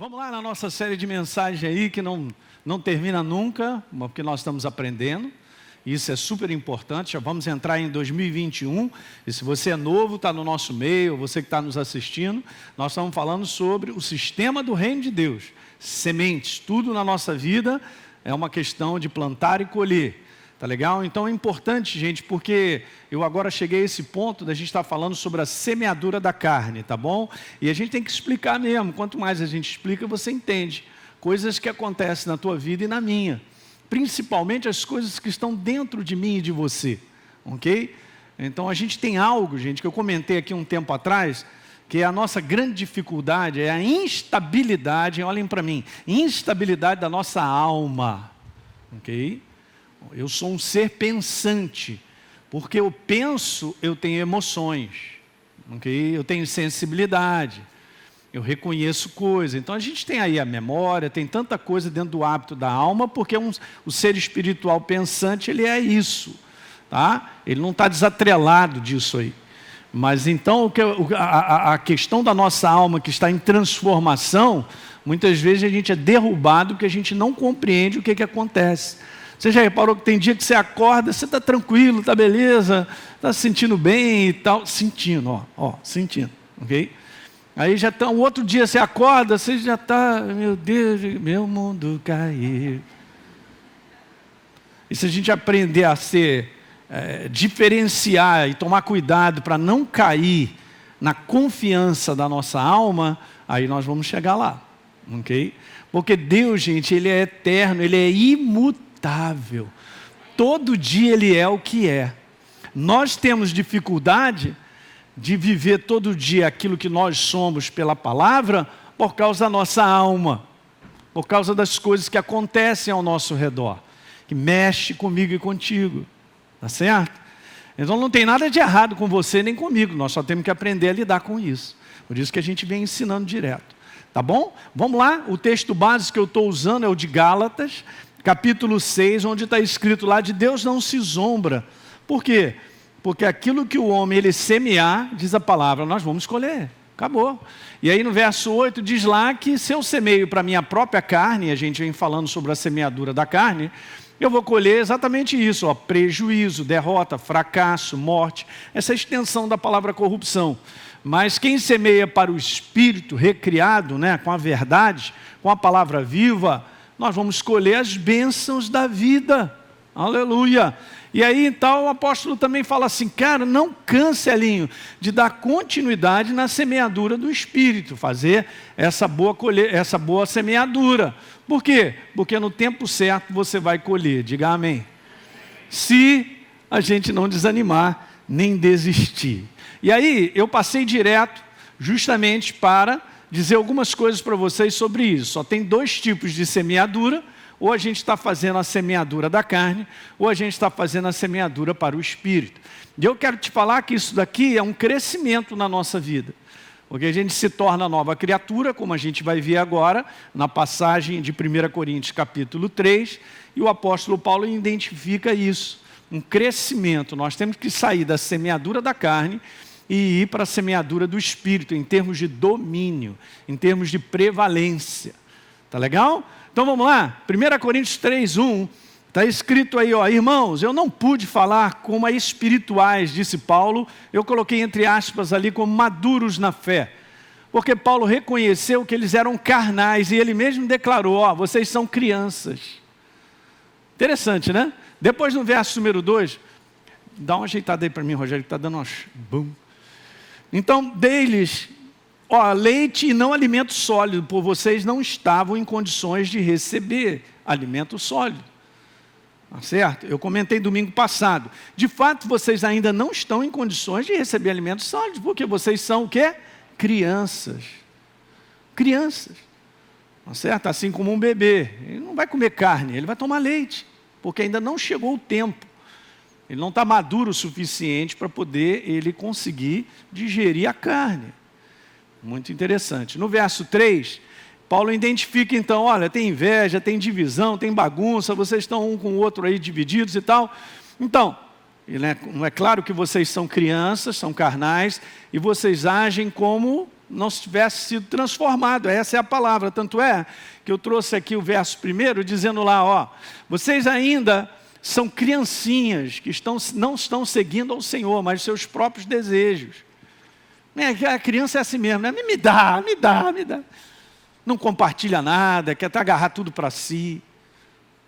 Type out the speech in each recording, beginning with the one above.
Vamos lá na nossa série de mensagens aí, que não termina nunca, porque nós estamos aprendendo. Isso é super importante. Já vamos entrar em 2021. E se você é novo, está no nosso meio, ou você que está nos assistindo, nós estamos falando sobre o sistema do reino de Deus. Sementes, tudo na nossa vida é uma questão de plantar e colher. Tá legal? Então é importante, gente, porque eu agora cheguei a esse ponto da gente estar falando sobre a semeadura da carne, tá bom? E a gente tem que explicar mesmo. Quanto mais a gente explica, você entende. Coisas que acontecem na tua vida e na minha. Principalmente as coisas que estão dentro de mim e de você. Ok? Então a gente tem algo, gente, que eu comentei aqui um tempo atrás, que é a nossa grande dificuldade, é a instabilidade, olhem para mim, instabilidade da nossa alma. Ok? Eu sou um ser pensante, porque eu penso, eu tenho emoções, okay? Eu tenho sensibilidade, eu reconheço coisas. Então a gente tem aí a memória, tem tanta coisa dentro do hábito da alma, porque o ser espiritual pensante, ele é isso, tá? Ele não está desatrelado disso aí. Mas então a questão da nossa alma que está em transformação, muitas vezes a gente é derrubado porque a gente não compreende o que acontece. Você já reparou que tem dia que você acorda, você está tranquilo, está beleza, está se sentindo bem e tal, sentindo, sentindo, ok? Aí já está, um outro dia você acorda, você já está, meu Deus, meu mundo caiu. E se a gente aprender a diferenciar e tomar cuidado para não cair na confiança da nossa alma, aí nós vamos chegar lá, ok? Porque Deus, gente, Ele é eterno, Ele é imutável. Todo dia Ele é o que é. Nós temos dificuldade de viver todo dia aquilo que nós somos pela palavra por causa da nossa alma, por causa das coisas que acontecem ao nosso redor, que mexe comigo e contigo, tá certo? Então não tem nada de errado com você nem comigo, nós só temos que aprender a lidar com isso. Por isso que a gente vem ensinando direto, tá bom? Vamos lá, o texto básico que eu estou usando é o de Gálatas, capítulo 6, onde está escrito lá, de Deus não se zombra. Por quê? Porque aquilo que o homem ele semear, diz a palavra, nós vamos colher. Acabou. E aí no verso 8 diz lá que se eu semeio para a minha própria carne, a gente vem falando sobre a semeadura da carne, eu vou colher exatamente isso, prejuízo, derrota, fracasso, morte, essa extensão da palavra corrupção. Mas quem semeia para o espírito recriado, né, com a verdade, com a palavra viva, nós vamos colher as bênçãos da vida, aleluia. E aí então o apóstolo também fala assim, cara, não canse, Elinho, de dar continuidade na semeadura do Espírito, fazer essa boa semeadura. Por quê? Porque no tempo certo você vai colher, diga amém. Se a gente não desanimar, nem desistir. E aí eu passei direto justamente para dizer algumas coisas para vocês sobre isso. Só tem dois tipos de semeadura, ou a gente está fazendo a semeadura da carne, ou a gente está fazendo a semeadura para o Espírito. E eu quero te falar que isso daqui é um crescimento na nossa vida, porque a gente se torna nova criatura, como a gente vai ver agora, na passagem de 1 Coríntios capítulo 3, e o apóstolo Paulo identifica isso, um crescimento. Nós temos que sair da semeadura da carne e ir para a semeadura do Espírito, em termos de domínio, em termos de prevalência. Tá legal? Então vamos lá, 1 Coríntios 3:1, está escrito aí, irmãos, eu não pude falar como a espirituais, disse Paulo, eu coloquei entre aspas ali como maduros na fé, porque Paulo reconheceu que eles eram carnais, e ele mesmo declarou, vocês são crianças. Interessante, né? Depois no verso número 2, dá uma ajeitada aí para mim, Rogério, que está dando umas... Então, deles, leite e não alimento sólido, por vocês não estavam em condições de receber alimento sólido. Tá certo? Eu comentei domingo passado. De fato, vocês ainda não estão em condições de receber alimento sólido, porque vocês são o quê? Crianças. Crianças. Tá certo? Assim como um bebê. Ele não vai comer carne, ele vai tomar leite, porque ainda não chegou o tempo. Ele não está maduro o suficiente para poder ele conseguir digerir a carne. Muito interessante. No verso 3, Paulo identifica então, olha, tem inveja, tem divisão, tem bagunça, vocês estão um com o outro aí divididos e tal. Então, não é claro que vocês são crianças, são carnais, e vocês agem como não tivesse sido transformado. Essa é a palavra. Tanto é que eu trouxe aqui o verso primeiro, dizendo lá, ó, vocês ainda são criancinhas que não estão seguindo ao Senhor, mas seus próprios desejos. A criança é assim mesmo, né? Me dá. Não compartilha nada, quer agarrar tudo para si.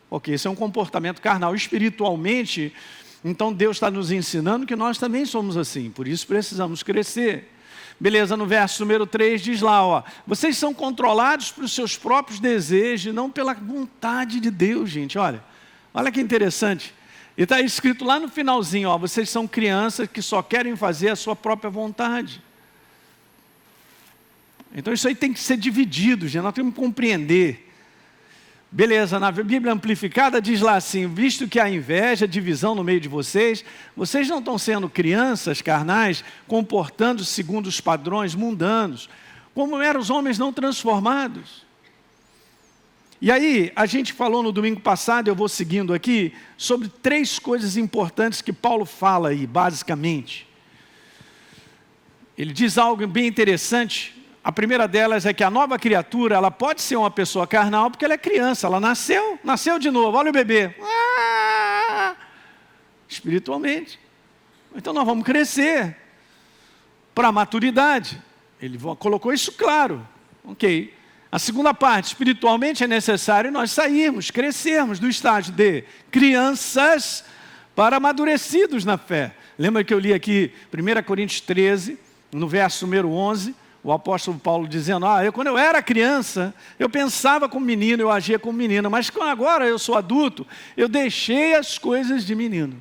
Ok, esse é um comportamento carnal. Espiritualmente, então Deus está nos ensinando que nós também somos assim, por isso precisamos crescer. Beleza, no verso número 3 diz lá, ó, vocês são controlados pelos seus próprios desejos, não pela vontade de Deus, gente, olha que interessante. E está escrito lá no finalzinho, ó, vocês são crianças que só querem fazer a sua própria vontade. Então isso aí tem que ser dividido, gente, nós temos que compreender. Beleza, na Bíblia Amplificada diz lá assim, visto que há inveja, divisão no meio de vocês, vocês não estão sendo crianças carnais, comportando-se segundo os padrões mundanos, como eram os homens não transformados. E aí, a gente falou no domingo passado, eu vou seguindo aqui, sobre 3 coisas importantes que Paulo fala aí, basicamente. Ele diz algo bem interessante. A primeira delas é que a nova criatura, ela pode ser uma pessoa carnal, porque ela é criança, ela nasceu de novo, olha o bebê. Espiritualmente. Então nós vamos crescer para a maturidade. Ele colocou isso claro. Ok. A segunda parte, espiritualmente é necessário nós sairmos, crescermos do estágio de crianças para amadurecidos na fé. Lembra que eu li aqui 1 Coríntios 13, no verso número 11, o apóstolo Paulo dizendo, quando eu era criança, eu pensava como menino, eu agia como menino, mas agora eu sou adulto, eu deixei as coisas de menino.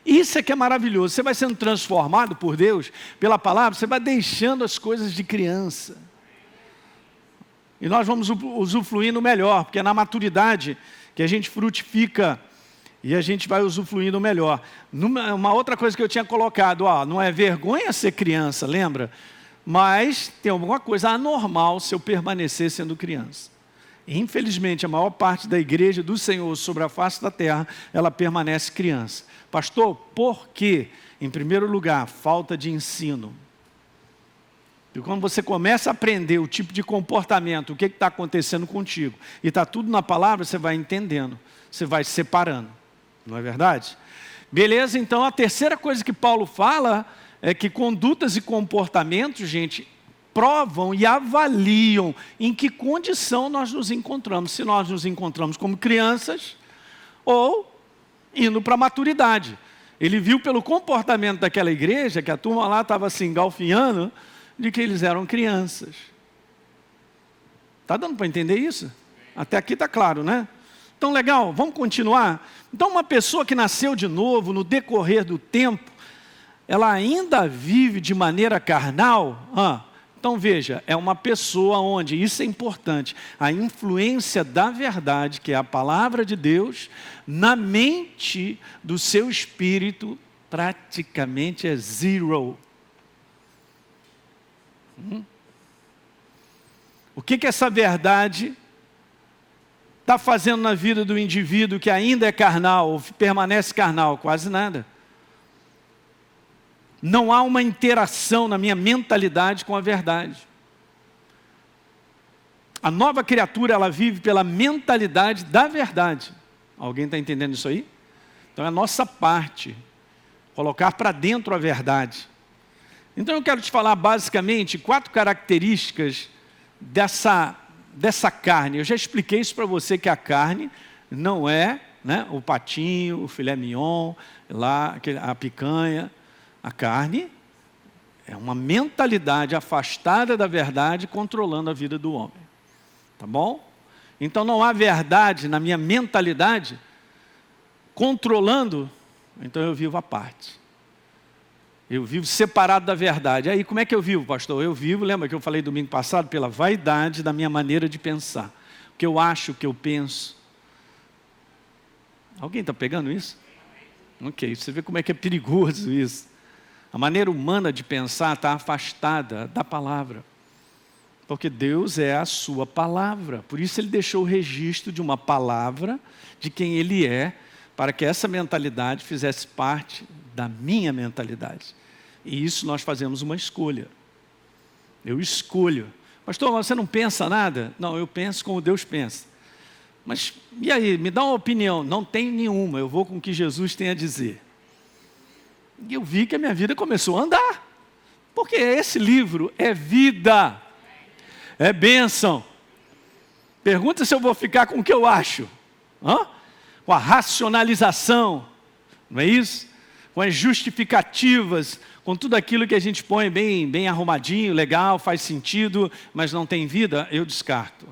Isso é que é maravilhoso, você vai sendo transformado por Deus, pela palavra, você vai deixando as coisas de criança. E nós vamos usufruindo melhor, porque é na maturidade que a gente frutifica e a gente vai usufruindo melhor. Uma outra coisa que eu tinha colocado, não é vergonha ser criança, lembra? Mas tem alguma coisa anormal se eu permanecer sendo criança. Infelizmente, a maior parte da igreja do Senhor sobre a face da terra, ela permanece criança. Pastor, por quê? Em primeiro lugar, falta de ensino. E quando você começa a aprender o tipo de comportamento, o que está acontecendo contigo, e está tudo na palavra, você vai entendendo, você vai se separando. Não é verdade? Beleza, então a terceira coisa que Paulo fala é que condutas e comportamentos, gente, provam e avaliam em que condição nós nos encontramos. Se nós nos encontramos como crianças ou indo para a maturidade. Ele viu pelo comportamento daquela igreja, que a turma lá estava assim, engalfinhando, de que eles eram crianças. Está dando para entender isso? Até aqui está claro, né? Então, legal, vamos continuar? Então, uma pessoa que nasceu de novo, no decorrer do tempo, ela ainda vive de maneira carnal? Então, veja, é uma pessoa onde, isso é importante, a influência da verdade, que é a palavra de Deus, na mente do seu espírito, praticamente é zero. O que essa verdade está fazendo na vida do indivíduo que ainda é carnal, ou permanece carnal? Quase nada. Não há uma interação na minha mentalidade com a verdade. A nova criatura, ela vive pela mentalidade da verdade. Alguém está entendendo isso aí? Então é a nossa parte, colocar para dentro a verdade. Então eu quero te falar basicamente 4 características dessa carne. Eu já expliquei isso para você, que a carne não é, o patinho, o filé mignon, a picanha. A carne é uma mentalidade afastada da verdade, controlando a vida do homem. Tá bom? Então não há verdade na minha mentalidade controlando, então eu vivo à parte. Eu vivo separado da verdade. Aí como é que eu vivo, pastor? Eu vivo, lembra que eu falei domingo passado, pela vaidade da minha maneira de pensar. O que eu acho, o que eu penso. Alguém está pegando isso? Ok, você vê como é que é perigoso isso. A maneira humana de pensar está afastada da palavra. Porque Deus é a sua palavra. Por isso ele deixou o registro de uma palavra, de quem ele é, para que essa mentalidade fizesse parte da minha mentalidade. E isso nós fazemos uma escolha. Eu escolho. Pastor, você não pensa nada? Não, eu penso como Deus pensa. Mas, e aí, me dá uma opinião. Não tem nenhuma, eu vou com o que Jesus tem a dizer. E eu vi que a minha vida começou a andar. Porque esse livro é vida, é bênção. Pergunta se eu vou ficar com o que eu acho. Com a racionalização, não é isso? Com as justificativas, com tudo aquilo que a gente põe bem arrumadinho, legal, faz sentido, mas não tem vida, eu descarto.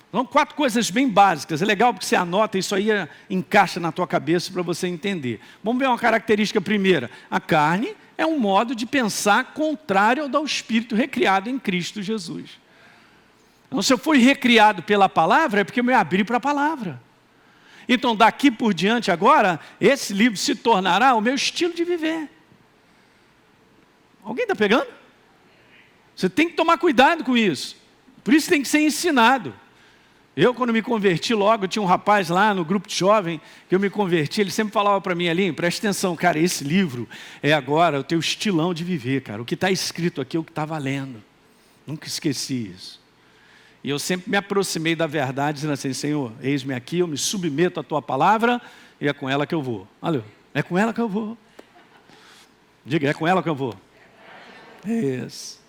Então, 4 coisas bem básicas. É legal porque você anota, isso aí encaixa na tua cabeça para você entender. Vamos ver uma característica primeira. A carne é um modo de pensar contrário ao do espírito recriado em Cristo Jesus. Então, se eu fui recriado pela palavra, é porque eu me abri para a palavra. Então, daqui por diante agora, esse livro se tornará o meu estilo de viver. Alguém está pegando? Você tem que tomar cuidado com isso. Por isso tem que ser ensinado. Eu, quando me converti logo, tinha um rapaz lá no grupo de jovem, que eu me converti, ele sempre falava para mim ali, presta atenção, cara, esse livro é agora o teu estilão de viver, cara. O que está escrito aqui é o que está valendo. Nunca esqueci isso. E eu sempre me aproximei da verdade, dizendo assim, Senhor, eis-me aqui, eu me submeto à tua palavra, e é com ela que eu vou. Olha, é com ela que eu vou. Diga, é com ela que eu vou. Isso.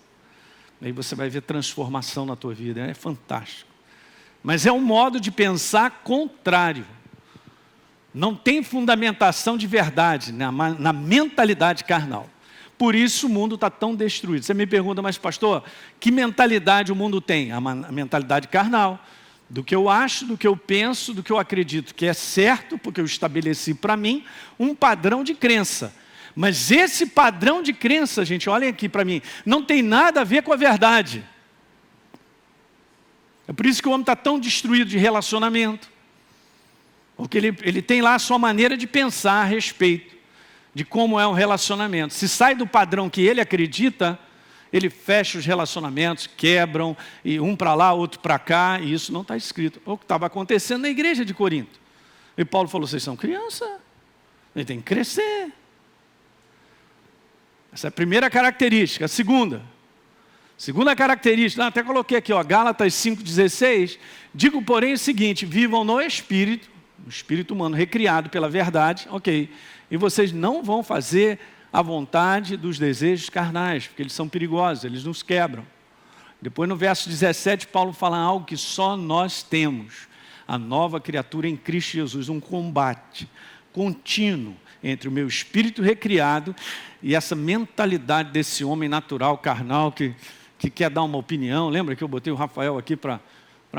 Aí você vai ver transformação na tua vida, é fantástico. Mas é um modo de pensar contrário. Não tem fundamentação de verdade na mentalidade carnal. Por isso o mundo está tão destruído. Você me pergunta, mas pastor, que mentalidade o mundo tem? A mentalidade carnal. Do que eu acho, do que eu penso, do que eu acredito que é certo, porque eu estabeleci para mim um padrão de crença. Mas esse padrão de crença, gente, olhem aqui para mim, não tem nada a ver com a verdade. É por isso que o homem está tão destruído de relacionamento. Porque ele tem lá a sua maneira de pensar a respeito de como é um relacionamento. Se sai do padrão que ele acredita, ele fecha os relacionamentos, quebram, e um para lá, outro para cá, e isso não está escrito. O que estava acontecendo na igreja de Corinto. E Paulo falou, vocês são criança, ele tem que crescer. Essa é a primeira característica. A segunda característica, até coloquei aqui, Gálatas 5,16, digo porém o seguinte, vivam no espírito humano recriado pela verdade, ok, e vocês não vão fazer a vontade dos desejos carnais, porque eles são perigosos, eles nos quebram. Depois no verso 17, Paulo fala algo que só nós temos, a nova criatura em Cristo Jesus, um combate contínuo entre o meu espírito recriado e essa mentalidade desse homem natural, carnal, que quer dar uma opinião. Lembra que eu botei o Rafael aqui para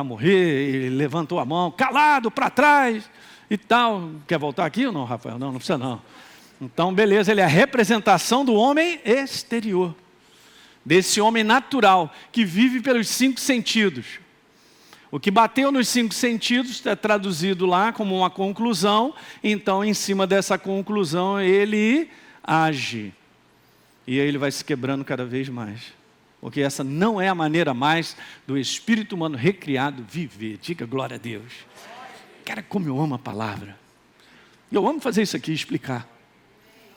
morrer, ele levantou a mão, calado, para trás e tal. Quer voltar aqui ou não, Rafael? Não precisa não. Então, beleza, ele é a representação do homem exterior, desse homem natural, que vive pelos 5 sentidos. O que bateu nos 5 sentidos é traduzido lá como uma conclusão, então, em cima dessa conclusão, ele age. E aí ele vai se quebrando cada vez mais. Porque essa não é a maneira mais do espírito humano recriado viver. Diga glória a Deus. Cara, como eu amo a palavra. Eu amo fazer isso aqui, explicar.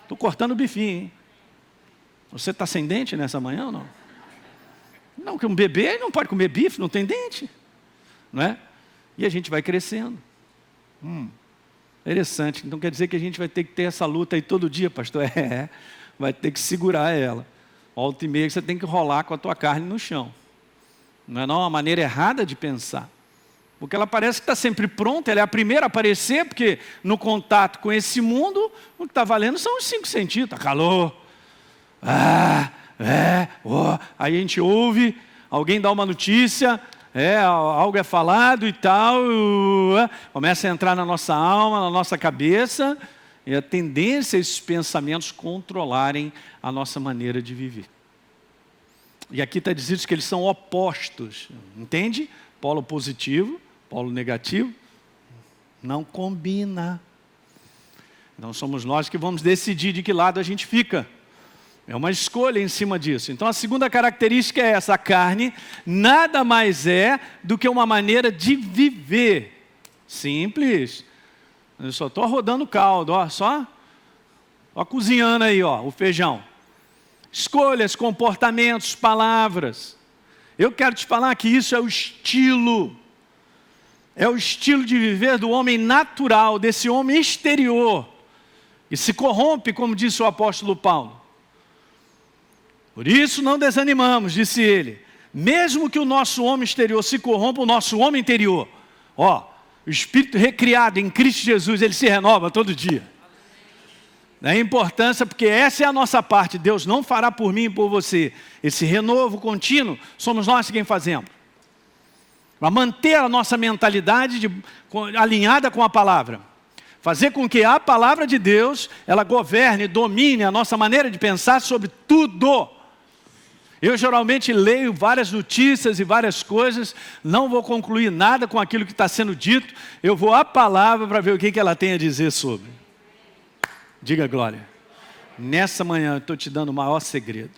Estou cortando o bifinho, hein? Você está sem dente nessa manhã ou não? Não, que um bebê não pode comer bife, não tem dente. Não é? E a gente vai crescendo. Interessante. Então quer dizer que a gente vai ter que ter essa luta aí todo dia, pastor? Vai ter que segurar ela. Volta e meia que você tem que rolar com a tua carne no chão. Não é uma maneira errada de pensar. Porque ela parece que está sempre pronta, ela é a primeira a aparecer, porque no contato com esse mundo, o que está valendo são os 5 sentidos. Está calor. Aí a gente ouve, alguém dá uma notícia, algo é falado e tal, começa a entrar na nossa alma, na nossa cabeça, e a tendência é esses pensamentos controlarem a nossa maneira de viver. E aqui está dizendo que eles são opostos, entende? Polo positivo, polo negativo, não combina. Então somos nós que vamos decidir de que lado a gente fica. É uma escolha em cima disso. Então a segunda característica é essa: a carne nada mais é do que uma maneira de viver. Simples. Eu só estou rodando caldo, só cozinhando aí, o feijão. escolhas, comportamentos, palavras. Eu quero te falar que isso é o estilo de viver do homem natural, desse homem exterior, e se corrompe, como disse o apóstolo Paulo. Por isso não desanimamos, disse ele, mesmo que o nosso homem exterior se corrompa, o nosso homem interior, o espírito recriado em Cristo Jesus, ele se renova todo dia. É importância, porque essa é a nossa parte. Deus não fará por mim e por você. Esse renovo contínuo, somos nós quem fazemos. Para manter a nossa mentalidade alinhada com a palavra. Fazer com que a palavra de Deus, ela governe, domine a nossa maneira de pensar sobre tudo. Eu geralmente leio várias notícias e várias coisas, não vou concluir nada com aquilo que está sendo dito, eu vou à palavra para ver o que ela tem a dizer sobre. Diga glória. Nessa manhã eu estou te dando o maior segredo.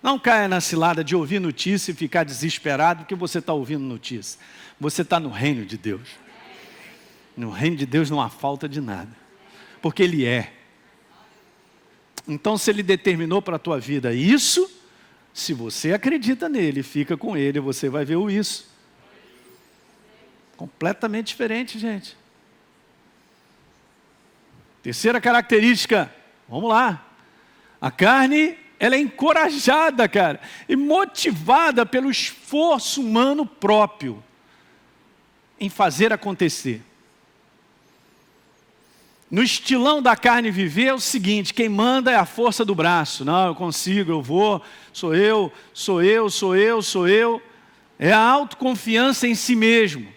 Não caia na cilada de ouvir notícia e ficar desesperado porque você está ouvindo notícia. Você está no reino de Deus. No reino de Deus não há falta de nada. Porque Ele é. Então se Ele determinou para a tua vida isso, se você acredita nele, fica com Ele, você vai ver o isso. Completamente diferente, gente. Terceira característica, vamos lá. A carne, ela é encorajada, cara, e motivada pelo esforço humano próprio em fazer acontecer. No estilão da carne viver é o seguinte, quem manda é a força do braço. Não, eu consigo, eu vou, sou eu. É a autoconfiança em si mesmo.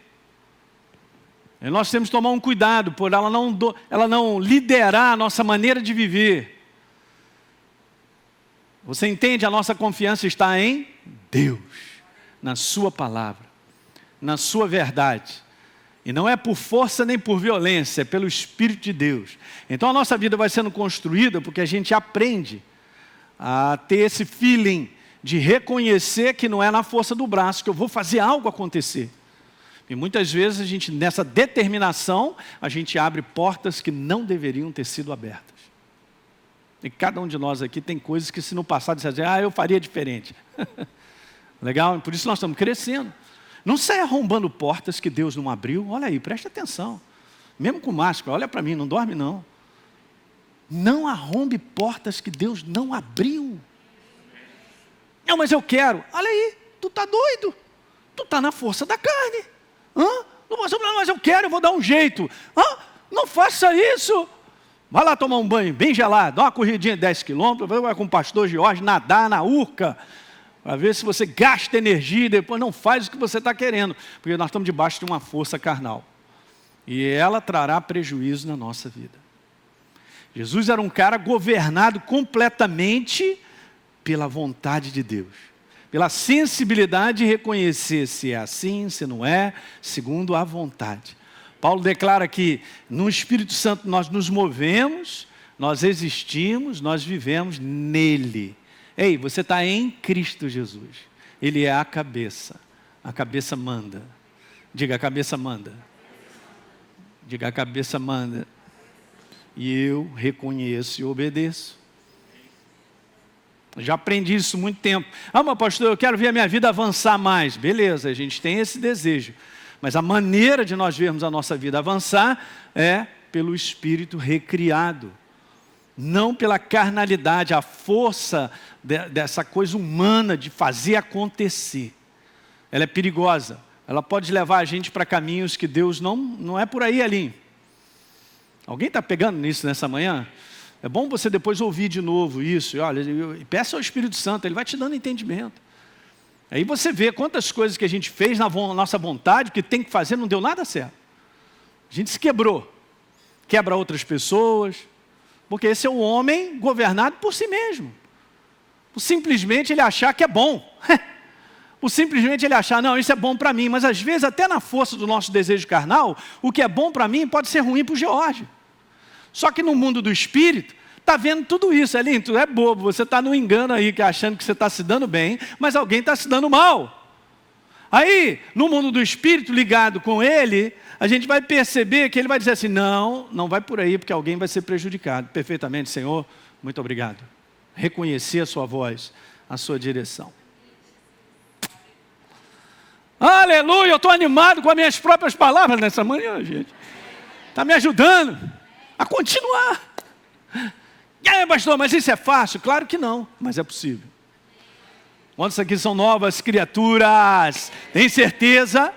E nós temos que tomar um cuidado por ela não liderar a nossa maneira de viver. Você entende? A nossa confiança está em Deus, na sua palavra, na sua verdade. E não é por força nem por violência, é pelo Espírito de Deus. Então a nossa vida vai sendo construída porque a gente aprende a ter esse feeling de reconhecer que não é na força do braço que eu vou fazer algo acontecer. E muitas vezes a gente, nessa determinação, a gente abre portas que não deveriam ter sido abertas. E cada um de nós aqui tem coisas que se no passado dissesse, eu faria diferente. Legal? Por isso nós estamos crescendo. Não sai arrombando portas que Deus não abriu. Olha aí, preste atenção. Mesmo com máscara, olha para mim, não dorme não. Não arrombe portas que Deus não abriu. Não, mas eu quero. Olha aí, tu está doido. Tu está na força da carne. Não, mas eu quero, eu vou dar um jeito. Não faça isso. Vai lá tomar um banho bem gelado, dá uma corridinha de 10 quilômetros, vai com o pastor Jorge nadar na urca, para ver se você gasta energia e depois não faz o que você está querendo, porque nós estamos debaixo de uma força carnal. E ela trará prejuízo na nossa vida. Jesus era um cara governado completamente pela vontade de Deus. Pela sensibilidade de reconhecer se é assim, se não é, segundo a vontade. Paulo declara que no Espírito Santo nós nos movemos, nós existimos, nós vivemos nele. Ei, você está em Cristo Jesus. Ele é a cabeça manda. Diga, a cabeça manda. Diga, a cabeça manda. E eu reconheço e obedeço. Já aprendi isso há muito tempo. Mas pastor, eu quero ver a minha vida avançar mais. Beleza, a gente tem esse desejo. Mas a maneira de nós vermos a nossa vida avançar é pelo Espírito recriado. Não pela carnalidade, a força dessa coisa humana de fazer acontecer. Ela é perigosa. Ela pode levar a gente para caminhos que Deus não é por aí ali. Alguém está pegando nisso nessa manhã? É bom você depois ouvir de novo isso. E olha, peça ao Espírito Santo, ele vai te dando entendimento. Aí você vê quantas coisas que a gente fez na nossa vontade, que tem que fazer, não deu nada certo. A gente se quebrou. Quebra outras pessoas. Porque esse é o homem governado por si mesmo. Por simplesmente ele achar que é bom. Por simplesmente ele achar, não, isso é bom para mim. Mas às vezes, até na força do nosso desejo carnal, o que é bom para mim pode ser ruim para o George. Só que no mundo do Espírito, está vendo tudo isso, Elinho, tu é bobo, você está no engano aí, achando que você está se dando bem, mas alguém está se dando mal. Aí, no mundo do Espírito, ligado com ele, a gente vai perceber que ele vai dizer assim, não vai por aí, porque alguém vai ser prejudicado. Perfeitamente, Senhor, muito obrigado. reconhecer a sua voz, a sua direção. Aleluia, eu estou animado com as minhas próprias palavras nessa manhã, gente. Está me ajudando a continuar. Pastor, mas isso é fácil? Claro que não, mas é possível. Quantos aqui são novas criaturas? Tem certeza?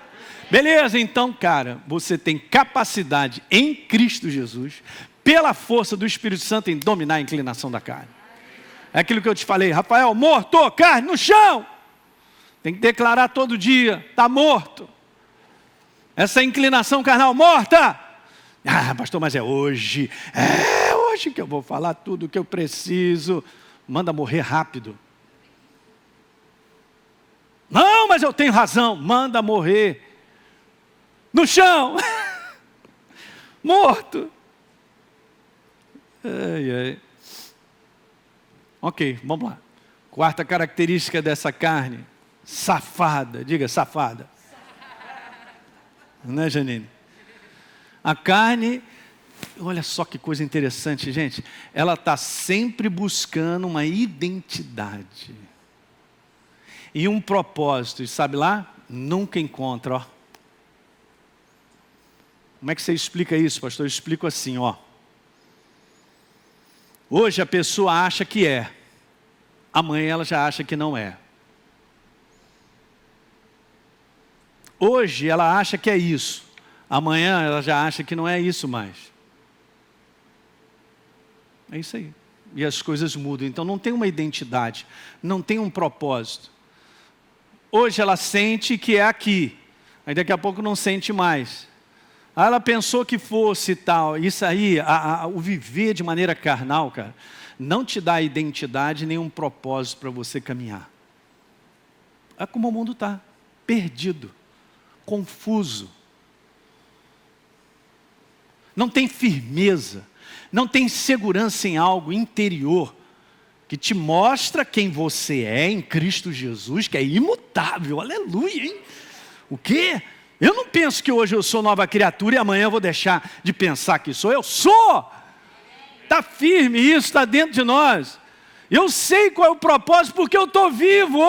Beleza, então, cara, você tem capacidade em Cristo Jesus, pela força do Espírito Santo, em dominar a inclinação da carne. É aquilo que eu te falei, Rafael, morto, carne no chão. Tem que declarar todo dia, está morto. Essa inclinação carnal morta. Pastor, mas é hoje que eu vou falar tudo o que eu preciso. Manda morrer rápido. Não, mas eu tenho razão. Manda morrer no chão. Morto. Ok, vamos lá. Quarta característica dessa carne. Safada. Diga, safada. Não é, Janine? A carne, olha só que coisa interessante, gente. Ela está sempre buscando uma identidade. E um propósito. E sabe lá? Nunca encontra, ó. Como é que você explica isso, pastor? Eu explico assim, ó. Hoje a pessoa acha que é. Amanhã ela já acha que não é. Hoje ela acha que é isso. Amanhã ela já acha que não é isso mais. É isso aí. E as coisas mudam. Então não tem uma identidade. Não tem um propósito. Hoje ela sente que é aqui. Aí daqui a pouco não sente mais. Aí ela pensou que fosse tal. Isso aí, o viver de maneira carnal, cara, não te dá identidade nem um propósito para você caminhar. É como o mundo está. Perdido. Confuso. Não tem firmeza, não tem segurança em algo interior que te mostra quem você é em Cristo Jesus, que é imutável, aleluia, hein? O quê? Eu não penso que hoje eu sou nova criatura e amanhã eu vou deixar de pensar que sou. Eu sou! Está firme isso, está dentro de nós. Eu sei qual é o propósito porque eu estou vivo.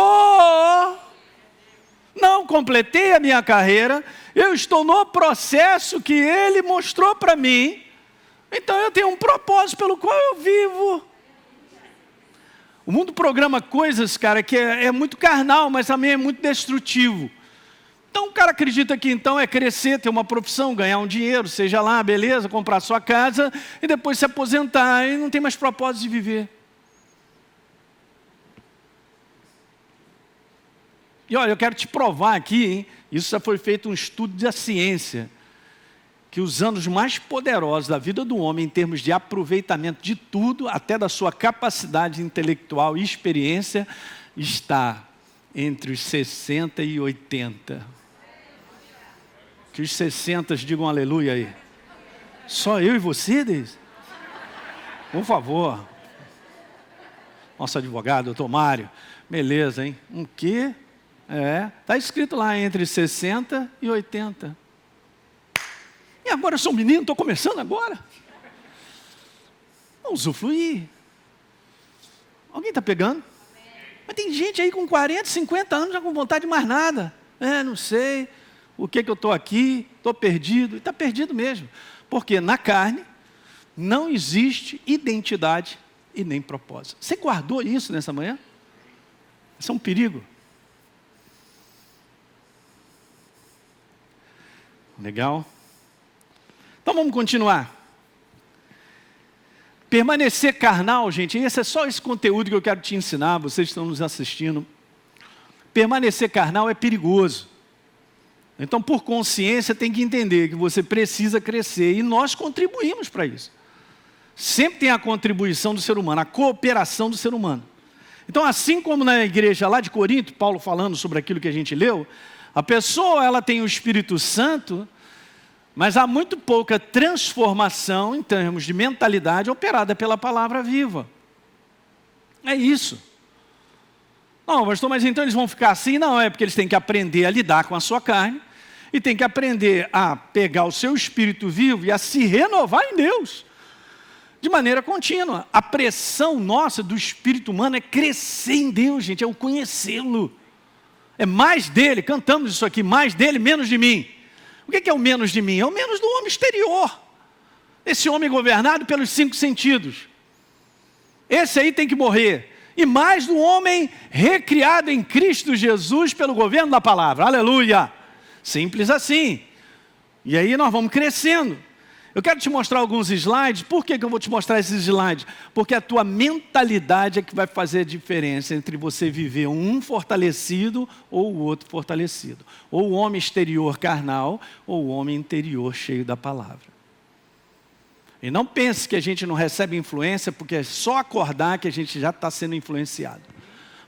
Não completei a minha carreira, eu estou no processo que Ele mostrou para mim, então eu tenho um propósito pelo qual eu vivo. O mundo programa coisas, cara, que é muito carnal, mas também é muito destrutivo. Então o cara acredita que então é crescer, ter uma profissão, ganhar um dinheiro, seja lá, beleza, comprar sua casa, e depois se aposentar, e não tem mais propósito de viver. E olha, eu quero te provar aqui, hein? Isso já foi feito um estudo da ciência, que os anos mais poderosos da vida do homem, em termos de aproveitamento de tudo, até da sua capacidade intelectual e experiência, está entre os 60 e 80. Que os 60 digam aleluia aí. Só eu e você, Deise? Por favor. Nosso advogado, doutor Mário. Beleza, hein? Um quê? Está escrito lá entre 60 e 80. E agora eu sou um menino, estou começando agora. Vamos usufruir. Alguém está pegando? Mas tem gente aí com 40, 50 anos já com vontade de mais nada. Não sei o que eu estou aqui, estou perdido. E está perdido mesmo. Porque na carne não existe identidade e nem propósito. Você guardou isso nessa manhã? Isso é um perigo. Legal? Então vamos continuar. Permanecer carnal, gente, esse é só esse conteúdo que eu quero te ensinar, vocês estão nos assistindo. Permanecer carnal é perigoso. Então, por consciência, tem que entender que você precisa crescer e nós contribuímos para isso. Sempre tem a contribuição do ser humano, a cooperação do ser humano. Então, assim como na igreja lá de Corinto, Paulo falando sobre aquilo que a gente leu, a pessoa, ela tem o Espírito Santo, mas há muito pouca transformação em termos de mentalidade operada pela palavra viva. É isso. Não, pastor, mas então eles vão ficar assim? Não, é porque eles têm que aprender a lidar com a sua carne e têm que aprender a pegar o seu Espírito vivo e a se renovar em Deus. de maneira contínua. A pressão nossa do espírito humano é crescer em Deus, gente, é o conhecê-lo. É mais dele, cantamos isso aqui, mais dele, menos de mim. O que é o menos de mim? É o menos do homem exterior. Esse homem governado pelos 5 sentidos. Esse aí tem que morrer. E mais do homem recriado em Cristo Jesus pelo governo da palavra. Aleluia! Simples assim. E aí nós vamos crescendo. Eu quero te mostrar alguns slides. Por que eu vou te mostrar esses slides? Porque a tua mentalidade é que vai fazer a diferença entre você viver um fortalecido ou o outro fortalecido. Ou o homem exterior carnal, ou o homem interior cheio da palavra. E não pense que a gente não recebe influência, porque é só acordar que a gente já está sendo influenciado.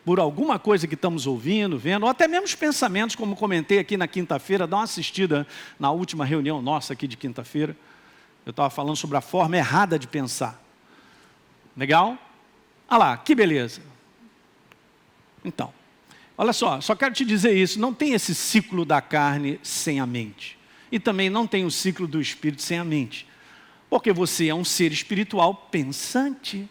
Por alguma coisa que estamos ouvindo, vendo, ou até mesmo os pensamentos, como comentei aqui na quinta-feira. Dá uma assistida na última reunião nossa aqui de quinta-feira. Eu estava falando sobre a forma errada de pensar. Legal? Olha lá, que beleza. Então, olha só quero te dizer isso. Não tem esse ciclo da carne sem a mente. E também não tem o ciclo do espírito sem a mente. Porque você é um ser espiritual pensante.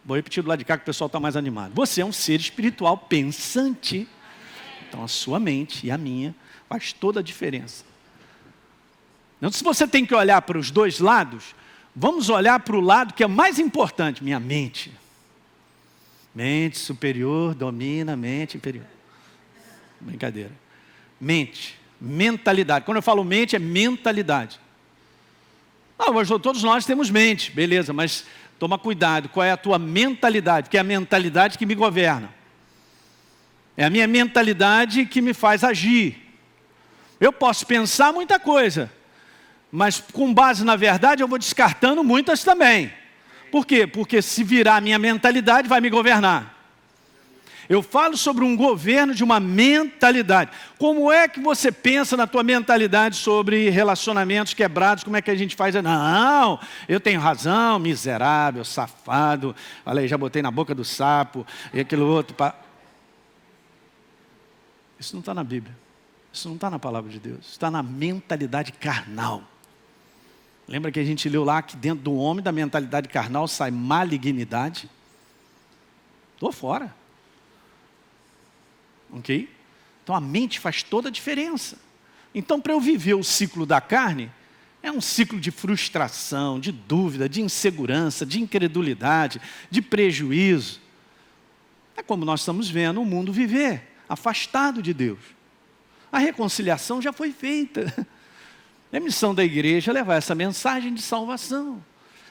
Vou repetir do lado de cá que o pessoal está mais animado. Você é um ser espiritual pensante. Então a sua mente e a minha faz toda a diferença. Então, se você tem que olhar para os dois lados, vamos olhar para o lado que é mais importante, minha mente. Mente superior domina a mente inferior. Brincadeira. Mente, mentalidade. Quando eu falo mente, é mentalidade. Mas todos nós temos mente, beleza, mas toma cuidado, qual é a tua mentalidade? Porque é a mentalidade que me governa. É a minha mentalidade que me faz agir. Eu posso pensar muita coisa, mas com base na verdade eu vou descartando muitas também. Por quê? Porque se virar a minha mentalidade vai me governar. Eu falo sobre um governo de uma mentalidade. Como é que você pensa na tua mentalidade sobre relacionamentos quebrados? Como é que a gente faz? Não, eu tenho razão, miserável, safado. Olha aí, já botei na boca do sapo e aquilo outro. Isso não está na Bíblia. Isso não está na palavra de Deus. Está na mentalidade carnal. Lembra que a gente leu lá que dentro do homem, da mentalidade carnal, sai malignidade? Estou fora. Ok? Então a mente faz toda a diferença. Então para eu viver o ciclo da carne, é um ciclo de frustração, de dúvida, de insegurança, de incredulidade, de prejuízo. É como nós estamos vendo o mundo viver, afastado de Deus. A reconciliação já foi feita. A missão da igreja é levar essa mensagem de salvação,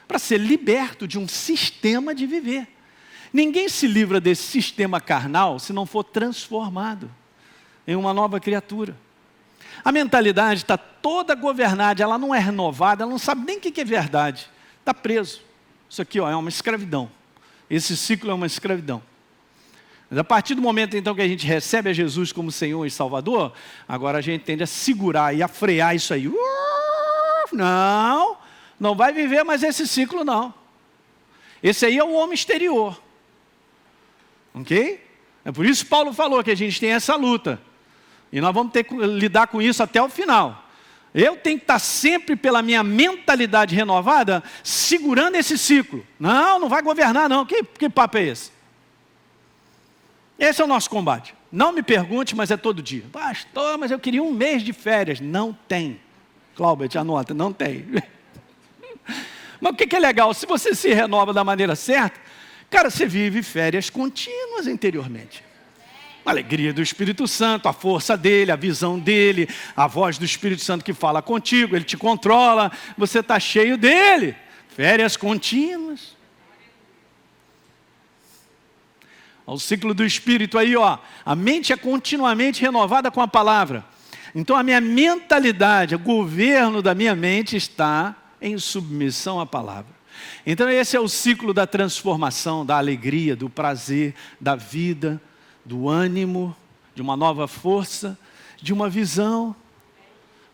para ser liberto de um sistema de viver. Ninguém se livra desse sistema carnal se não for transformado em uma nova criatura. A mentalidade está toda governada, ela não é renovada, ela não sabe nem o que é verdade. Está preso. Isso aqui é uma escravidão. Esse ciclo é uma escravidão. Mas a partir do momento então que a gente recebe a Jesus como Senhor e Salvador, agora a gente tende a segurar e a frear isso aí. Não vai viver mais esse ciclo não. Esse aí é o homem exterior. Ok? É por isso que Paulo falou que a gente tem essa luta. E nós vamos ter que lidar com isso até o final. Eu tenho que estar sempre pela minha mentalidade renovada, segurando esse ciclo. Não vai governar não. Que papo é esse? Esse é o nosso combate. Não me pergunte, mas é todo dia. Pastor, mas eu queria um mês de férias. Não tem. Cláudia, te anota, não tem. Mas o que é legal? Se você se renova da maneira certa, cara, você vive férias contínuas interiormente. A alegria do Espírito Santo, a força dele, a visão dele, a voz do Espírito Santo que fala contigo, ele te controla, você está cheio dele. Férias contínuas. O ciclo do Espírito aí, a mente é continuamente renovada com a palavra. Então a minha mentalidade, o governo da minha mente está em submissão à palavra. Então esse é o ciclo da transformação, da alegria, do prazer, da vida, do ânimo, de uma nova força, de uma visão.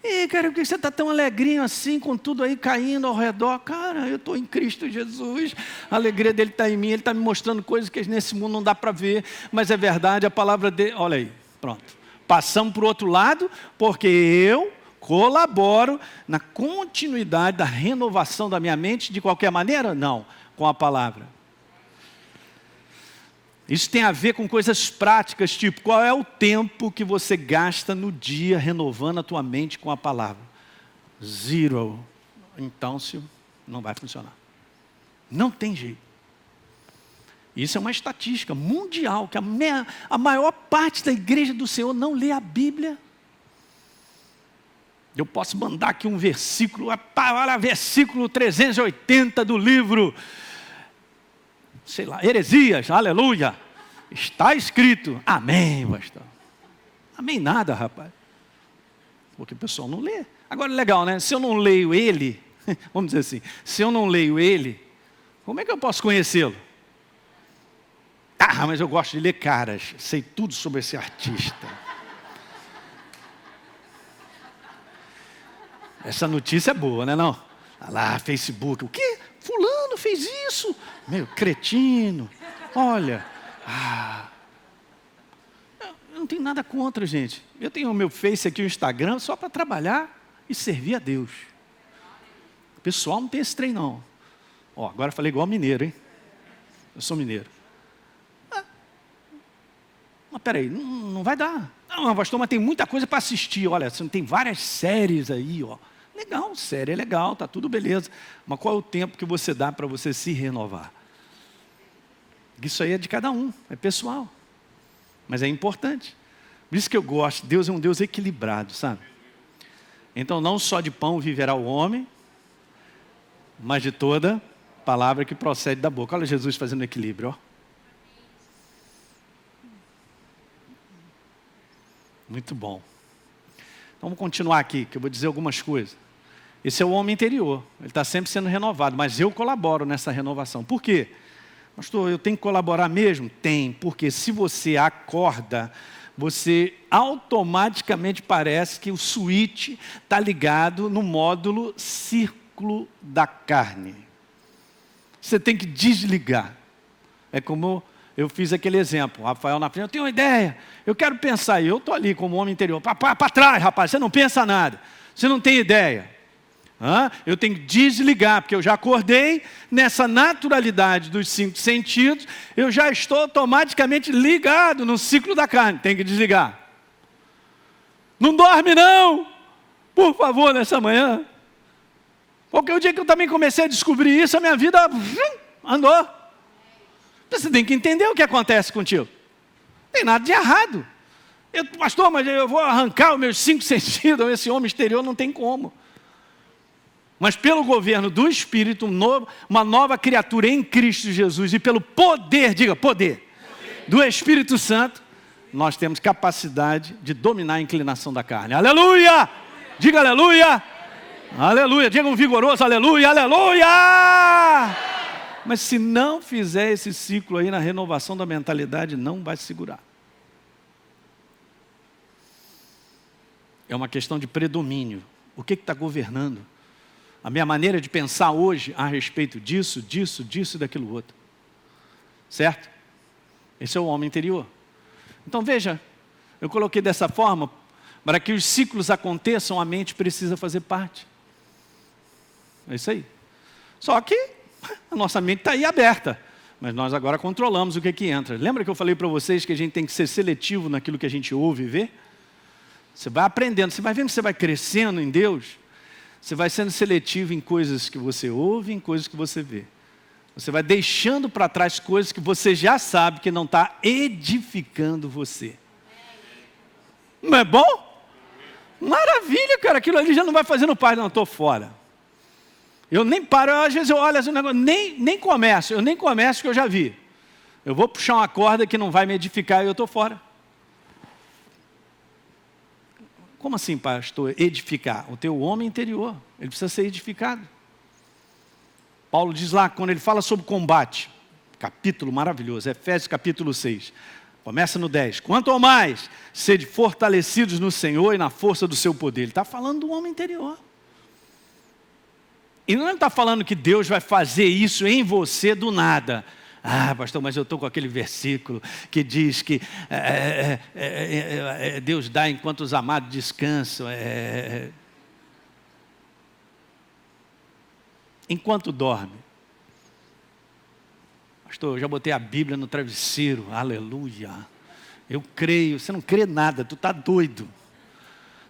E cara, por que você está tão alegrinho assim, com tudo aí caindo ao redor? Cara, eu estou em Cristo Jesus, a alegria dele está em mim, ele está me mostrando coisas que nesse mundo não dá para ver, mas é verdade, a palavra dele, olha aí, pronto. Passamos para o outro lado, porque eu, colaboro na continuidade da renovação da minha mente de qualquer maneira? Não, com a palavra. Isso tem a ver com coisas práticas, tipo, qual é o tempo que você gasta no dia renovando a tua mente com a palavra? 0. Então, não vai funcionar. Não tem jeito. Isso é uma estatística mundial, que a maior parte da igreja do Senhor não lê a Bíblia. Eu posso mandar aqui um versículo, olha, versículo 380 do livro, sei lá, Heresias, aleluia. Está escrito, amém, pastor. Amém nada, rapaz. Porque o pessoal não lê. Agora, legal, né? Se eu não leio ele, vamos dizer assim, se eu não leio ele, como é que eu posso conhecê-lo? Ah, mas eu gosto de ler caras, sei tudo sobre esse artista. Essa notícia é boa, né não? Olha lá, Facebook, o quê? Fulano fez isso? Meu, cretino. Olha, eu não tenho nada contra, gente. Eu tenho o meu Face aqui, o Instagram, só para trabalhar e servir a Deus. O pessoal não tem esse trem, não. Ó, agora eu falei igual mineiro, hein? Eu sou mineiro. Mas peraí, não vai dar. Não, pastor, mas tem muita coisa para assistir. Olha, tem várias séries aí, ó. Legal, série é legal, tá tudo beleza. Mas qual é o tempo que você dá para você se renovar? Isso aí é de cada um, é pessoal. Mas é importante. Por isso que eu gosto, Deus é um Deus equilibrado, sabe? Então não só de pão viverá o homem, mas de toda palavra que procede da boca. Olha Jesus fazendo equilíbrio, ó. Muito bom. Então vamos continuar aqui, que eu vou dizer algumas coisas. Esse é o homem interior, ele está sempre sendo renovado, mas eu colaboro nessa renovação. Por quê? Pastor, eu tenho que colaborar mesmo? Tem, porque se você acorda, você automaticamente parece que o switch está ligado no módulo círculo da carne. Você tem que desligar. É como eu fiz aquele exemplo, o Rafael na frente, eu tenho uma ideia, eu quero pensar, e eu estou ali como homem interior, para trás, rapaz, você não pensa nada, você não tem ideia. Eu tenho que desligar, porque eu já acordei nessa naturalidade dos 5 sentidos, eu já estou automaticamente ligado no ciclo da carne, tem que desligar. Não dorme não, por favor, nessa manhã, porque o dia que eu também comecei a descobrir isso, a minha vida andou. Você tem que entender o que acontece contigo. Não tem nada de errado. Pastor, mas eu vou arrancar os meus 5 sentidos, esse homem exterior não tem como. Mas pelo governo do Espírito, uma nova criatura em Cristo Jesus, e pelo poder, diga poder, do Espírito Santo, nós temos capacidade de dominar a inclinação da carne. Aleluia! Diga aleluia! Aleluia! Diga um vigoroso aleluia, aleluia! Mas se não fizer esse ciclo aí na renovação da mentalidade, não vai segurar. É uma questão de predomínio. O que está governando? A minha maneira de pensar hoje a respeito disso e daquilo outro. Certo? Esse é o homem interior. Então veja, eu coloquei dessa forma, para que os ciclos aconteçam, a mente precisa fazer parte. É isso aí. Só que a nossa mente está aí aberta, mas nós agora controlamos o que entra. Lembra que eu falei para vocês que a gente tem que ser seletivo naquilo que a gente ouve e vê? Você vai aprendendo, você vai vendo que você vai crescendo em Deus, você vai sendo seletivo em coisas que você ouve, em coisas que você vê. Você vai deixando para trás coisas que você já sabe que não está edificando você. Não é bom? Maravilha, cara, aquilo ali já não vai fazendo parte, não, estou fora. Eu nem paro, às vezes eu olho assim, nem começo, eu nem começo que eu já vi. Eu vou puxar uma corda que não vai me edificar e eu estou fora. Como assim, pastor, edificar? O teu homem interior, ele precisa ser edificado. Paulo diz lá, quando ele fala sobre combate, capítulo maravilhoso, Efésios capítulo 6, começa no 10. Quanto ao mais, sede fortalecidos no Senhor e na força do seu poder. Ele está falando do homem interior. E não está falando que Deus vai fazer isso em você do nada. Ah, pastor, mas eu estou com aquele versículo que diz que Deus dá enquanto os amados descansam. enquanto dorme. Pastor, eu já botei a Bíblia no travesseiro, aleluia. Eu creio, você não crê nada, tu está doido.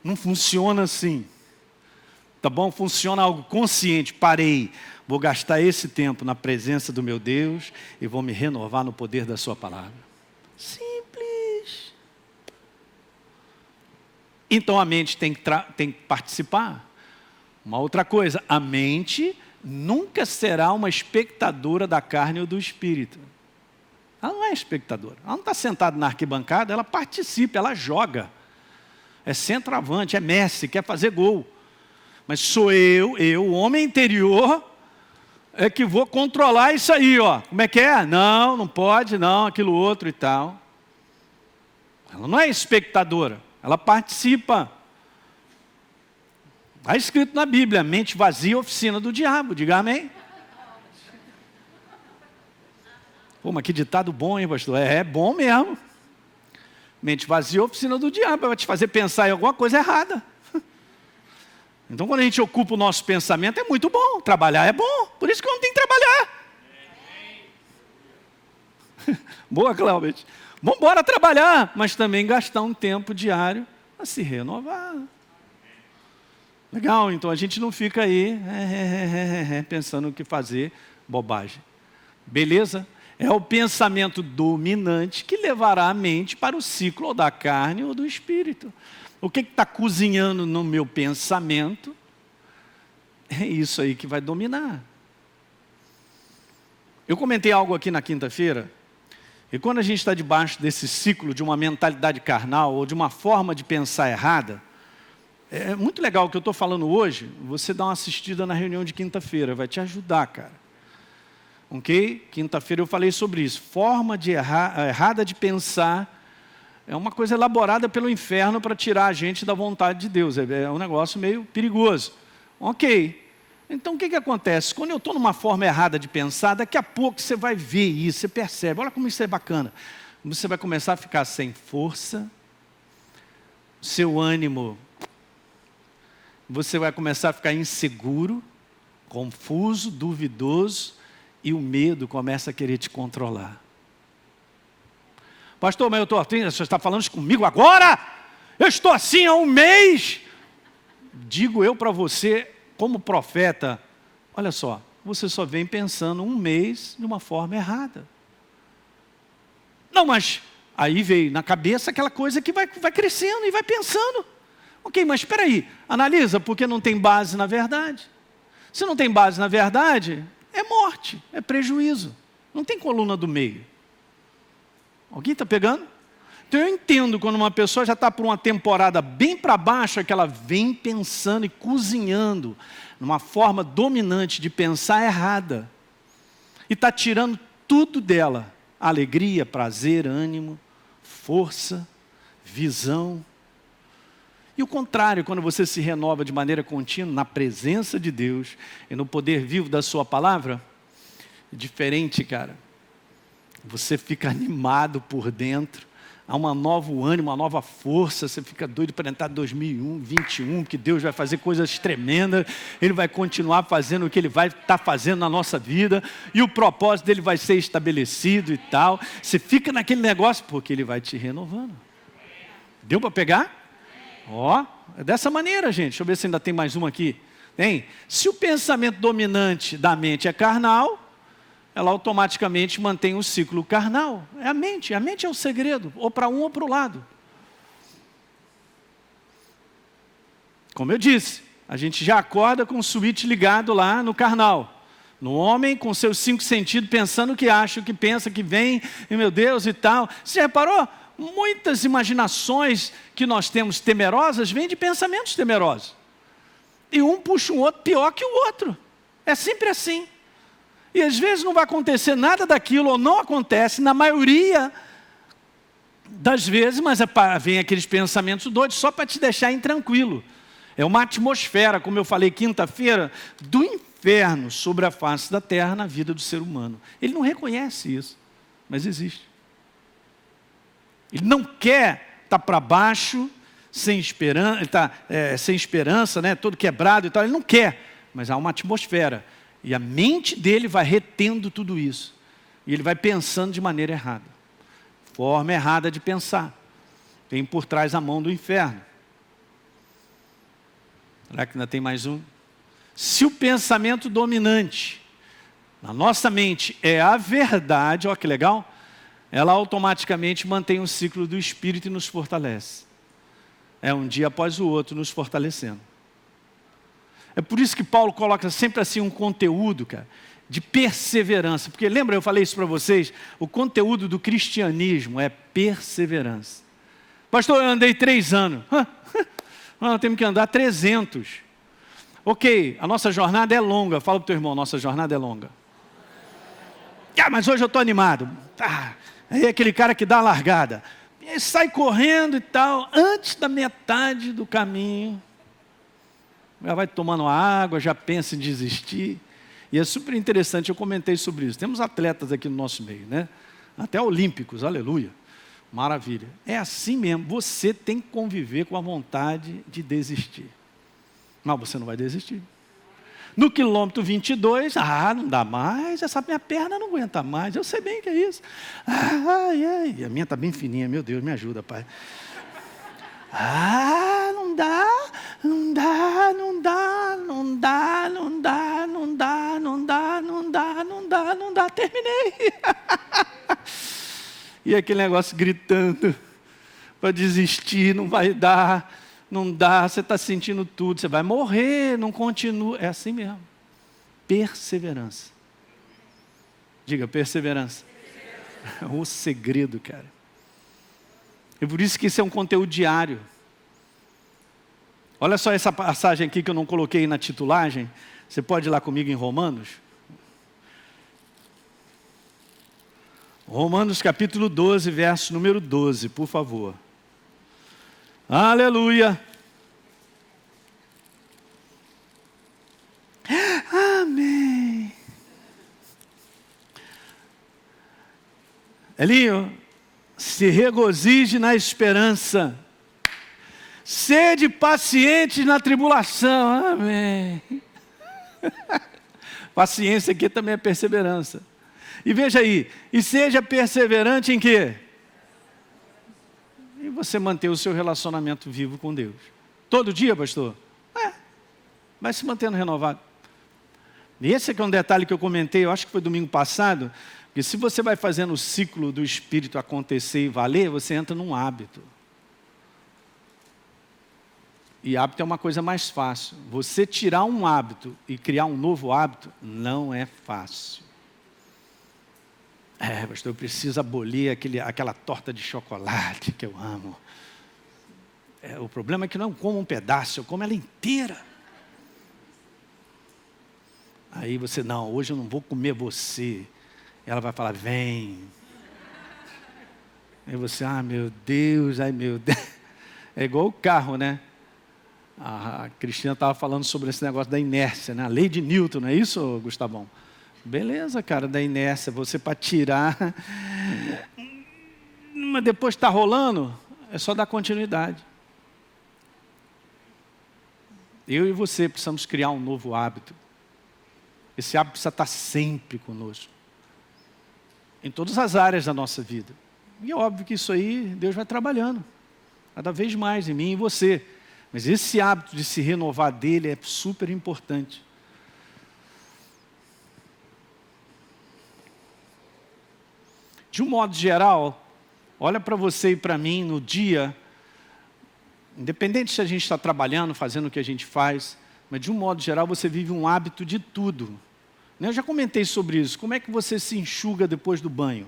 Não funciona assim. Tá bom? Funciona algo consciente. Parei, vou gastar esse tempo na presença do meu Deus e vou me renovar no poder da sua palavra. Simples. Então a mente tem que participar. Uma outra coisa, a mente nunca será uma espectadora da carne ou do espírito. Ela não é espectadora. Ela não está sentada na arquibancada, ela participa, ela joga. É centroavante, é Messi, quer fazer gol. Mas sou eu, o homem interior, é que vou controlar isso aí, ó. Como é que é? Não, não pode, não, aquilo outro e tal. Ela não é espectadora, ela participa. Está escrito na Bíblia, mente vazia, oficina do diabo. Diga amém. Pô, mas que ditado bom, hein, pastor? É bom mesmo. Mente vazia, oficina do diabo. Vai te fazer pensar em alguma coisa errada. Então, quando a gente ocupa o nosso pensamento, é muito bom. Trabalhar é bom. Por isso que eu não tenho que trabalhar. Boa, Cláudia. Vamos embora trabalhar, mas também gastar um tempo diário a se renovar. Legal, então a gente não fica aí pensando o que fazer, bobagem. Beleza? É o pensamento dominante que levará a mente para o ciclo ou da carne ou do espírito. O que está cozinhando no meu pensamento, é isso aí que vai dominar. Eu comentei algo aqui na quinta-feira, e quando a gente está debaixo desse ciclo de uma mentalidade carnal ou de uma forma de pensar errada, é muito legal o que eu estou falando hoje, você dá uma assistida na reunião de quinta-feira, vai te ajudar, cara. Ok? Quinta-feira eu falei sobre isso. Forma errada de pensar é uma coisa elaborada pelo inferno para tirar a gente da vontade de Deus. É um negócio meio perigoso. Ok. Então o que acontece? Quando eu estou numa forma errada de pensar, daqui a pouco você vai ver isso, você percebe. Olha como isso é bacana. Você vai começar a ficar sem força, seu ânimo, você vai começar a ficar inseguro, confuso, duvidoso, e o medo começa a querer te controlar. Pastor, mas eu estou assim, você está falando isso comigo agora? Eu estou assim há um mês. Digo eu para você, como profeta, olha só, você só vem pensando um mês de uma forma errada. Não, mas aí veio na cabeça aquela coisa que vai crescendo e vai pensando. Ok, mas espera aí, analisa, porque não tem base na verdade. Se não tem base na verdade, é morte, é prejuízo. Não tem coluna do meio. Alguém está pegando? Então eu entendo quando uma pessoa já está por uma temporada bem para baixo, é que ela vem pensando e cozinhando numa forma dominante de pensar errada. E está tirando tudo dela. Alegria, prazer, ânimo, força, visão. E o contrário, quando você se renova de maneira contínua na presença de Deus e no poder vivo da sua palavra, é diferente, cara. Você fica animado por dentro, há um novo ânimo, uma nova força, você fica doido para entrar em 2021, que Deus vai fazer coisas tremendas, Ele vai continuar fazendo o que Ele vai estar fazendo na nossa vida, e o propósito dEle vai ser estabelecido e tal. Você fica naquele negócio, porque Ele vai te renovando. Deu para pegar? Ó, é dessa maneira, gente. Deixa eu ver se ainda tem mais uma aqui. Tem? Se o pensamento dominante da mente é carnal, ela automaticamente mantém o ciclo carnal. É a mente é o segredo, ou para um ou para o lado. Como eu disse, a gente já acorda com o switch ligado lá no carnal. No homem, com seus 5 sentidos, pensando o que acha, o que pensa, que vem, e meu Deus e tal. Você reparou? Muitas imaginações que nós temos temerosas vêm de pensamentos temerosos. E um puxa o outro pior que o outro. É sempre assim. E às vezes não vai acontecer nada daquilo, ou não acontece, na maioria das vezes, mas vem aqueles pensamentos doidos só para te deixar intranquilo. É uma atmosfera, como eu falei quinta-feira, do inferno sobre a face da terra na vida do ser humano. Ele não reconhece isso, mas existe. Ele não quer estar para baixo, sem esperança, sem esperança, né, todo quebrado e tal. Ele não quer, mas há uma atmosfera. E a mente dele vai retendo tudo isso. E ele vai pensando de maneira errada. Forma errada de pensar. Tem por trás a mão do inferno. Será que ainda tem mais um? Se o pensamento dominante na nossa mente é a verdade, olha que legal, ela automaticamente mantém o ciclo do Espírito e nos fortalece. É um dia após o outro nos fortalecendo. É por isso que Paulo coloca sempre assim um conteúdo, cara, de perseverança. Porque lembra, eu falei isso para vocês, o conteúdo do cristianismo é perseverança. Pastor, eu andei 3 anos. Nós temos que andar 300. Ok, a nossa jornada é longa. Fala para o teu irmão, nossa jornada é longa. Mas hoje eu estou animado. Aí aquele cara que dá a largada. E sai correndo e tal. Antes da metade do caminho, já vai tomando água, já pensa em desistir. E é super interessante, eu comentei sobre isso. Temos atletas aqui no nosso meio, né? Até olímpicos, aleluia. Maravilha. É assim mesmo, você tem que conviver com a vontade de desistir. Mas você não vai desistir. No quilômetro 22, não dá mais, essa minha perna não aguenta mais, eu sei bem que é isso. A minha está bem fininha, meu Deus, me ajuda, Pai. Não dá, não dá, não dá, não dá, não dá, não dá, não dá, não dá, não dá, não dá, terminei. E aquele negócio gritando para desistir, não vai dar, não dá, você está sentindo tudo, você vai morrer, não continua. É assim mesmo. Perseverança. Diga, perseverança. O segredo, cara. É por isso que isso é um conteúdo diário. Olha só essa passagem aqui que eu não coloquei na titulagem. Você pode ir lá comigo em Romanos? Romanos capítulo 12, verso número 12, por favor. Aleluia. Amém. Elinho, se regozije na esperança. Sede pacientes na tribulação. Amém. Paciência aqui também é perseverança. E veja aí, e seja perseverante em quê? E você manter o seu relacionamento vivo com Deus. Todo dia, pastor? Vai se mantendo renovado. E esse aqui é um detalhe que eu comentei, eu acho que foi domingo passado, que se você vai fazendo o ciclo do Espírito acontecer e valer, você entra num hábito. E hábito é uma coisa mais fácil. Você tirar um hábito e criar um novo hábito, não é fácil. Pastor, eu preciso abolir aquela torta de chocolate que eu amo. O problema é que não como um pedaço, eu como ela inteira. Aí você, não, hoje eu não vou comer você. Ela vai falar, vem. Aí você, meu Deus, ai meu Deus. É igual o carro, né? A Cristina estava falando sobre esse negócio da inércia, né? A lei de Newton, não é isso, Gustavão? Beleza, cara, da inércia, você para tirar. Mas depois está rolando, é só dar continuidade. Eu e você precisamos criar um novo hábito. Esse hábito precisa estar sempre conosco. Em todas as áreas da nossa vida. E é óbvio que isso aí, Deus vai trabalhando. Cada vez mais em mim e em você. Mas esse hábito de se renovar dele é super importante. De um modo geral, olha para você e para mim no dia, independente se a gente está trabalhando, fazendo o que a gente faz, mas de um modo geral você vive um hábito de tudo. Eu já comentei sobre isso. Como é que você se enxuga depois do banho?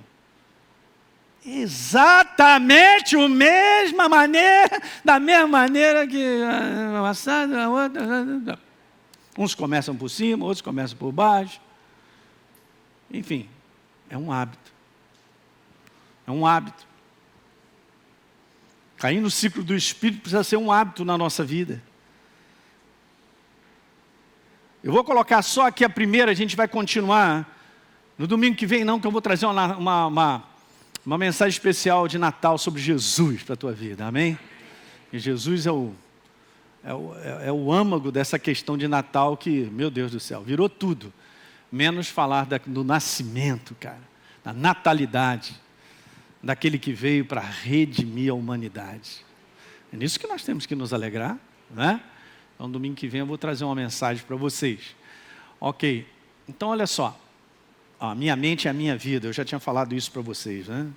Exatamente da mesma maneira que a outra. Uns começam por cima, outros começam por baixo. Enfim, é um hábito. É um hábito. Cair no ciclo do Espírito precisa ser um hábito na nossa vida. Eu vou colocar só aqui a primeira, a gente vai continuar. No domingo que vem não, que eu vou trazer uma mensagem especial de Natal sobre Jesus para a tua vida, amém? E Jesus é o âmago dessa questão de Natal que, meu Deus do céu, virou tudo. menos falar do nascimento, cara, da natalidade, daquele que veio para redimir a humanidade. É nisso que nós temos que nos alegrar, né? Então, domingo que vem eu vou trazer uma mensagem para vocês. Ok, então olha só. A minha mente é a minha vida, eu já tinha falado isso para vocês, né?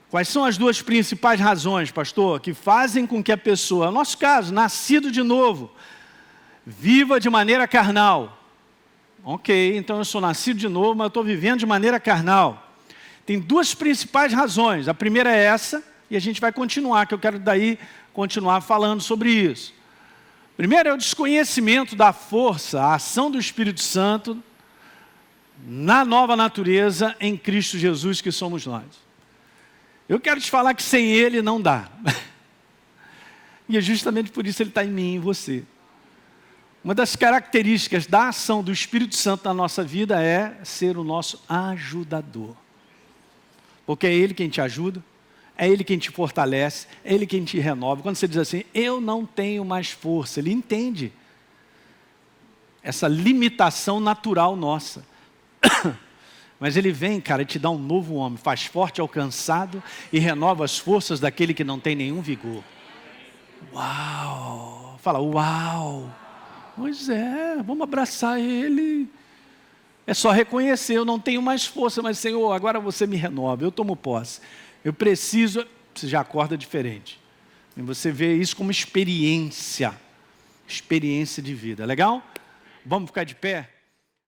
Quais são as duas principais razões, pastor, que fazem com que a pessoa, no nosso caso, nascido de novo, viva de maneira carnal? Ok, então eu sou nascido de novo, mas eu estou vivendo de maneira carnal. Tem duas principais razões. A primeira é essa, e a gente vai continuar, que eu quero daí continuar falando sobre isso. Primeiro é o desconhecimento da força, a ação do Espírito Santo na nova natureza em Cristo Jesus, que somos nós. Eu quero te falar que sem Ele não dá. E é justamente por isso Ele está em mim e em você. Uma das características da ação do Espírito Santo na nossa vida é ser o nosso ajudador. Porque é Ele quem te ajuda, é Ele quem te fortalece, é Ele quem te renova. Quando você diz assim, eu não tenho mais força, Ele entende essa limitação natural nossa. Mas Ele vem, cara, e te dá um novo homem, faz forte ao cansado e renova as forças daquele que não tem nenhum vigor. Uau! Fala, uau! Pois é, vamos abraçar Ele. É só reconhecer, eu não tenho mais força, mas Senhor, agora você me renova, eu tomo posse. Eu preciso, você já acorda diferente. E você vê isso como experiência de vida, legal? Vamos ficar de pé?